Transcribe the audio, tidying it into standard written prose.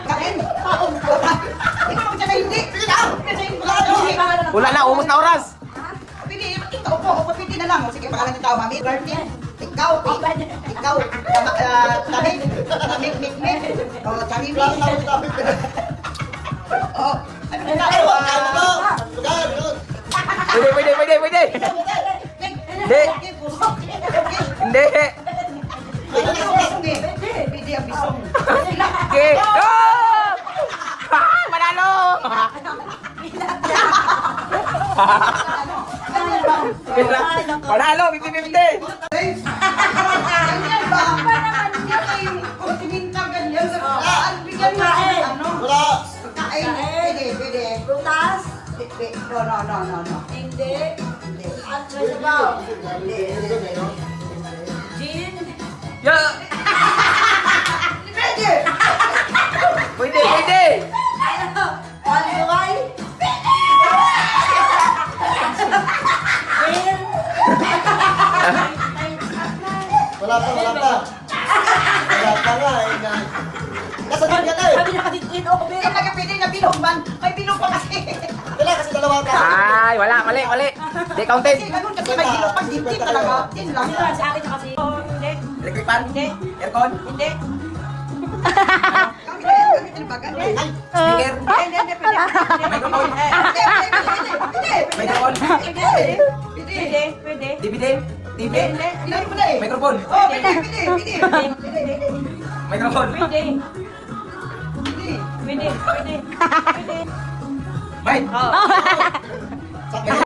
Kain. Ikaw mo dyan na hindi. Wala na, umos na oras. Pwede, ikaw po, pwede na lang. Sige, pangalan ng tao, mami. Ikaw, tamik, mikmik. O, tamimi. O, Pwede. Hindi. Hindi. Pwede ang bisong. Okay. Oh! Manalo! Manalo, 50-50. Ganyan ba? Ganyan ay kontinental ganyan. Bigyan mo ano? Wala. Pagkain. Pwede. Prutas? No. Hindi. At sabaw? Gin? Yeah. Pwede. Ano? Palduay? Gin? Wala pa. Wala pa nga eh. Nasagot ka na eh. Sabi nakadikit ako, Eh, pero pwede na bilog man. May bilog pa kasi. Wala kasi dalawa pa. Ay, wala. Mali. Di counted. Kasi ganun kasi may bilog pa. Dip talaga. Din lang. sino sa akin kasi? Hindi. Electric fan? Hindi. Aircon? Hindi. Gamitin ba? Gamitin. Speaker? Hindi. Microphone? Pwede. Microphone? Pwede. DVD? TV? Ilan mo na eh. Microphone? Oh, pwede. Microphone? Pwede. Pwede. Mic? Oh.